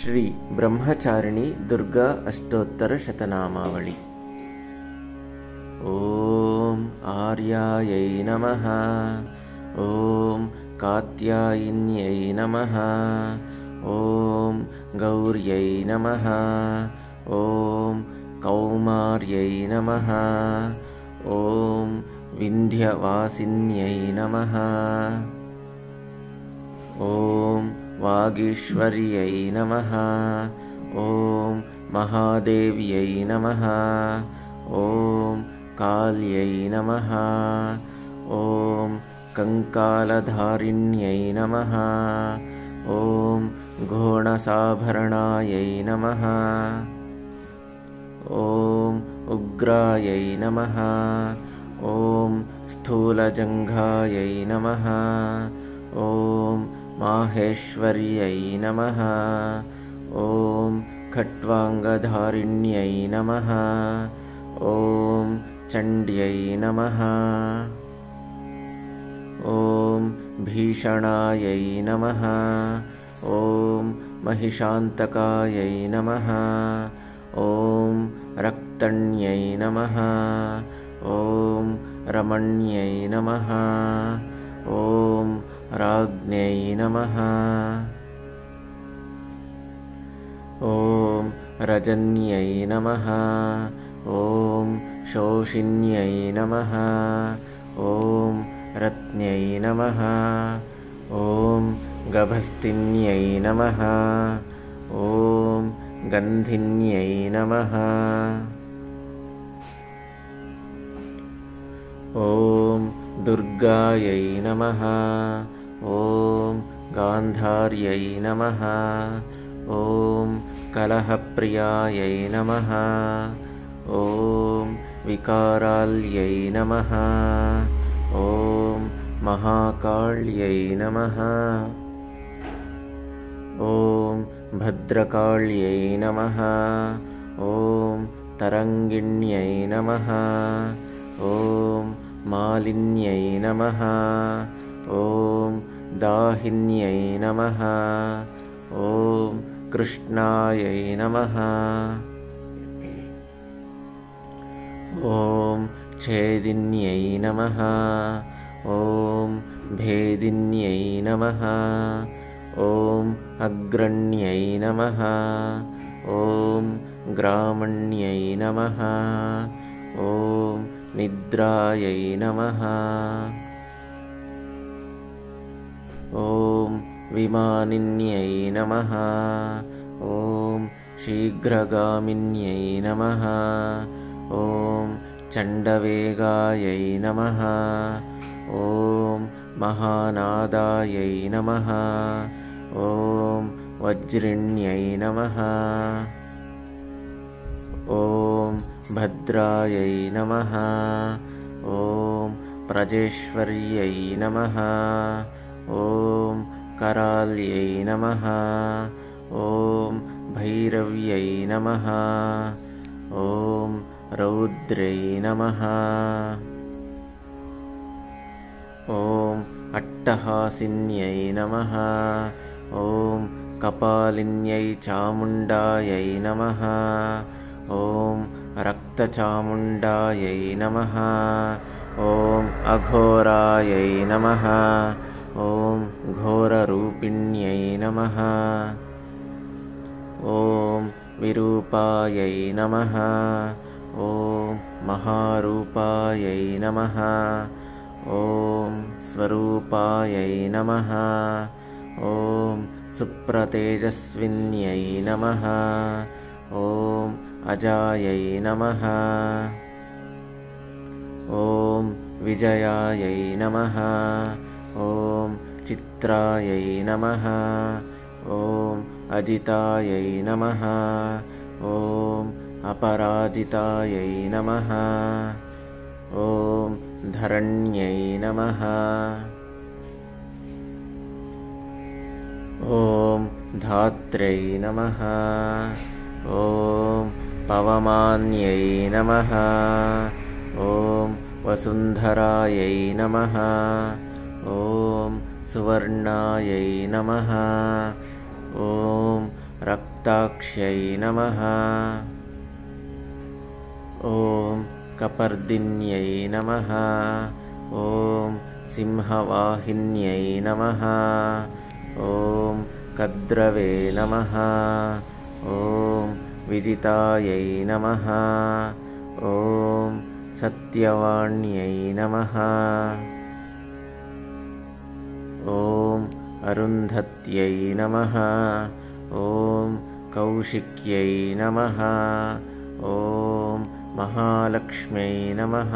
श्री ब्रह्मचारिणी दुर्गा अष्टोत्तर शतनामावली। ओम आर्यायै नमः। ओम कात्यायिन्यै नमः। ओम गौर्यै नमः। ओम कौमार्यै नमः। ओम विन्ध्यवासिन्यै नमः। ओम वागीश्वर्यै नमः। ओम महादेव्यै नमः। ओम काल्यै नमः। ओम कंकालधारिण्यै नमः। ओम घोणसाभरणायै नमः। ओम उग्रायै नमः। ओम स्थूलजङ्घायै नमः। ओम माहेश्वर्यै नमः। ओम खट्वाङ्गधारिण्यै नमः। ओम चण्ड्यै नमः। ओम भीषणायै नमः। ओम महिषान्तकायै नमः। ओम रक्तण्यै नमः। ओम रमण्यै नमः। ओम राज्ञै नमः। ओम रजन्यै नमः। ओम शोषिन्यै नमः। ओम रत्न्यै नमः। ओम गभस्तिन्यै नमः। ओम गन्धिन्यै नमः। ओम दुर्गायै नमः। ओम गान्धार्यै नमः। ओम कलहप्रियायै नमः। ओम विकाराल्यै नमः। ओम महाकाल्यै नमः। ओम भद्रकाल्यै नमः। ओम तरङ्गिण्यै नमः। ओम मालिन्यै नमः। ओम दाहिन्यै नमः। ओम कृष्णायै नमः। ओम छेदिन्यै नमः। ओम भेदिन्यै नमः। ओम अग्रण्यै नमः। ओम ग्रामण्यै नमः। ओम निद्रायै नमः। ओम विमानिन्यै नमः। ओम शीघ्रगामिन्यै नमः। ओम चण्डवेगायै नमः। ओम महानादायै नमः। ओम वज्रिण्यै नमः। ओम भद्रायै नमः। ओम प्रजेश्वर्यै नमः। ओम कराल्यै नमः। ओम भैरव्यै नमः। ओम रौद्र्यै नमः। ओम अट्टहासिन्यै नमः। ओम कपालिन्यै चामुण्डायै नमः। ओम रक्तचामुण्डायै नमः। ओम अघोरायै नमः। ओम घोररूपिण्यै नमः। ओम विरूपायै नमः। ओम महारूपायै नमः। ओम स्वरूपायै नमः। ओम सुप्रतेजस्विन्यै नमः। ओम अजायै नमः। ओम विजयायै नमः। ओम चित्रायै नमः। ओम अजितायै नमः। ओम अपराजितायै नमः। ओम धरण्यै नमः। ओम धात्र्यै नमः। ओम पवमान्यै नमः। ओम वसुन्धरायै नमः। ओम सुवर्णायै नमः। ओम रक्त वित्ताक्ष्यै नमः। ॐ कपर्दिन्यै नमः। ॐ सिंहवाहिन्यै नमः। ॐ कद्रवे नमः। ॐ विजितायै नमः। ॐ सत्यवाण्यै नमः। ॐ अरुन्धत्यै नमः। ॐ कौशिक्यै नमः। ॐ महालक्ष्म्यै नमः।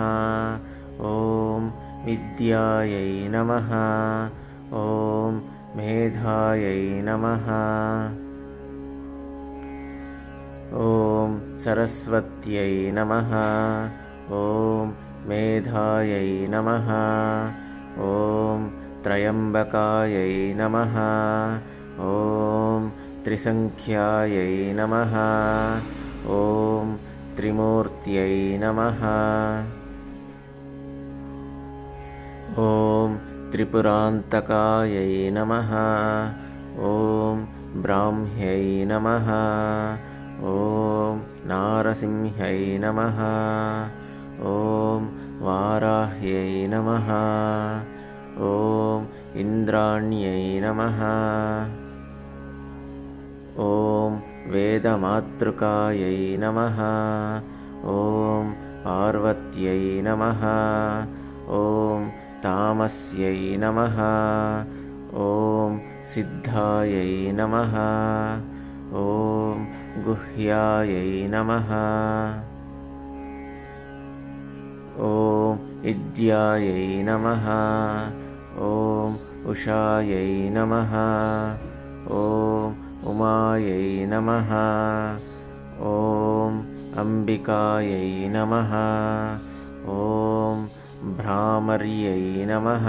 ॐ विद्यायै नमः। ॐ मेधायै नमः। ॐ सरस्वत्यै नमः। ॐ मेधायै नमः। ॐ त्र्यम्बकायै नमः। ॐ त्रिसङ्ख्यायै नमः। ॐ त्रिमूर्त्यै नमः। ॐ त्रिपुरान्तकायै नमः। ॐ ब्राह्म्यै नमः। ॐ नारसिंह्यै नमः। ॐ वाराह्यै नमः। ॐ इन्द्राण्यै नमः। ॐ वेदमातृकायै नमः। ॐ पार्वत्यै नमः। ॐ तामस्यै नमः। ॐ सिद्धायै नमः। ॐ गुह्यायै नमः। ॐ इज्यायै नमः। ॐ उषायै नमः। ॐ उमायै नमः। ॐ अम्बिकायै नमः। ॐ भ्रामर्यै नमः।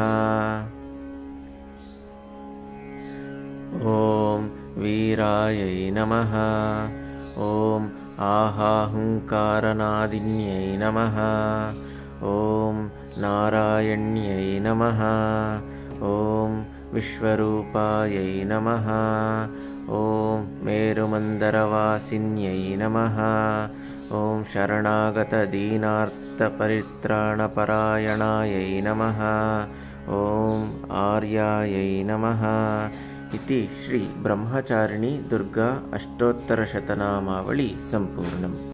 ॐ वीरायै नमः। ॐ आहाहुङ्कारनादिन्यै नमः। ॐ नारायण्यै नमः। ॐ विश्वरूपायै नमः। ॐ मेरुमन्दरवासिन्यै नमः। ॐ शरणागतदीनार्तपरित्राणपरायणायै नमः। ॐ आर्यायै नमः। इति श्री ब्रह्मचारिणी दुर्गा अष्टोत्तरशतनामावली सम्पूर्णम्।